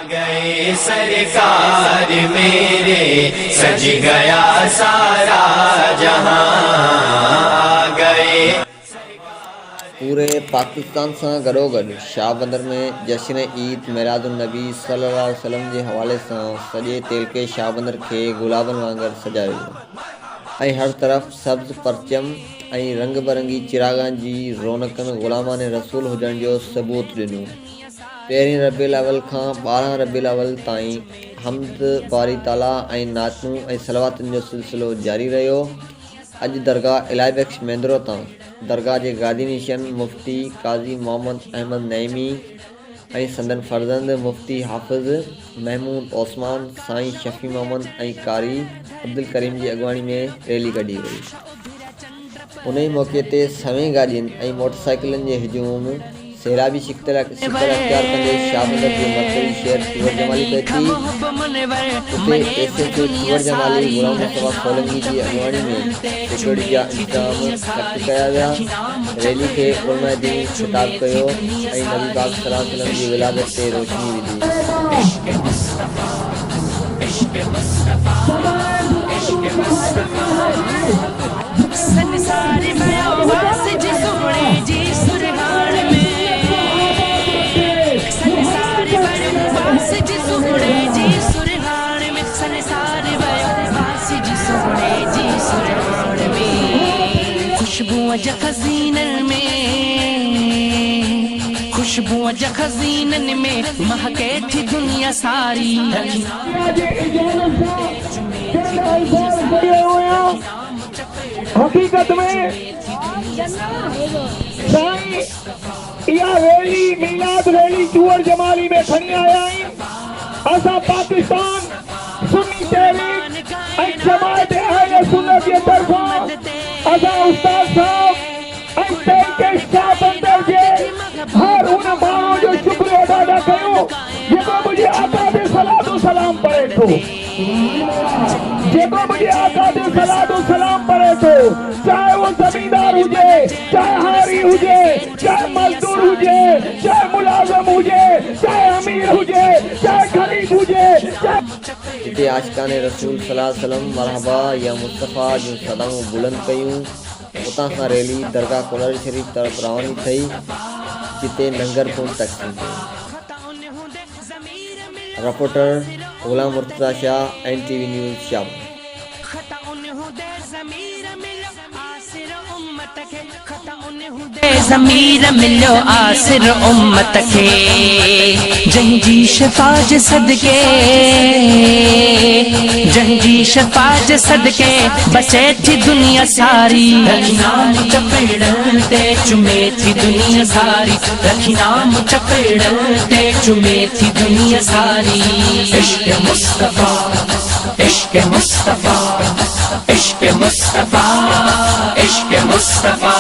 गए सरकार मेरे, सज गया सारा जहां। आ गए पूरे पाकिस्तान सां गॾोगॾु शाहबंदर में जश्न ईद मिलादुन्नबी सल्लल्लाहु अलैहि वसल्लम जे हवाले सां सॼे तेलके शाहबंदर खे गुलाबनि वांगुरु सजायो वियो ऐं हर तरफ़ सब्ज़ परचम ऐं रंग बरंगी चिरागनि जी रौनकनि ग़ुलामान रसूल हुजण जो सबूत ॾिनो। पहिरीं रबीउल अव्वल खां 12 रबीउल अव्वल ताईं हम्द बारी ताला ऐं नातूं ऐं सलवातुनि जो सिलसिलो जारी रहियो। अॼु दरगाह इलाही बख़्श मेंदरो तां दरगाह जे गादी निशन मुफ्ती काज़ी मोहम्मद अहमद नईमी ऐं संदन फर्ज़ंद मुफ्ती हाफ़िज़ महमूद ओस्मान साईं शफ़ी मोहम्मद ऐं कारी अब्दुल करीम जी अॻवानी में रैली कढी वई। उन मौक़े ते सवें गाॾियुनि ऐं मोटरसाइकिलनि जे हुजूम सैलाबी शिकल अख़्तियार कंदे शाहबंदर जे मर्कज़ी शहर सूरत जमाली पहुची। उते एसएचओ सूरत जमाली गुलाम मुस्तफ़ा सोलंकी जी अॻवानी में सिक्योरिटी जा इंतज़ाम सख़्त कया विया। रैली खे उलमा दीन ख़िताब कयो ऐं नबी पाक सल्लल्लाहु अलैहि वसल्लम जी विलादत ते रोशनी विधी। खुशबुओं जा खजीनन में महके थी दुनिया सारी। हकीकत में रैली मिलाद रैली सूरत जमाली में खणी आया आहिनि। असां पाकिस्तान सुन्नी तहरीक ऐं जमात अहले सुन्नत जे तरफ़ां असां उस्ताद साहब ऐं तहरीके शाहबंदर जे हर उन माण्हू जो शुक्रिया अदा कयूं जेको मुंहिंजे आका ते सलातो सलाम पढ़े थो, जेको मुंहिंजे आका ते सलातो सलाम पढ़े थो, चाहे वो ज़मींदार हुजे, चाहे हारी हुजे, चाहे मजदूर हुजे, चाहे मुलाज़िम हुजे, चाहे अमीर हुजे, चाहे गरीब हुजे। हिते आशिकान रसूल सल्लल्लाहु अलैहि वसल्लम मरहबा या मुस्तफ़ा जूं सदाऊं बुलंद कयूं। उतां खां रैली दरगाह कोलारी शरीफ तरफ़ रवानी थई, जिते लंगर पुण तक़सीम थियो। रिपोर्टर गुलाम मुर्तज़ा शाह, NTV न्यूज़ शाम। ज़मीर मिलो आसिर उम्मत खे, जंहिंजी शिफ़ाज सदके, जंहिंजी शिफ़ाज सदके बसे थी दुनिया सारी। रखी नाम चपेड़न ते चुमे थी दुनिया सारी, रखी नाम चपेड़न ते चुमे थी दुनिया सारी। इश्क़ मुस्तफ़ा, इश्क़ मुस्तफ़ा, इश्क़ मुस्तफ़ा, इश्क़ मुस्तफ़ा।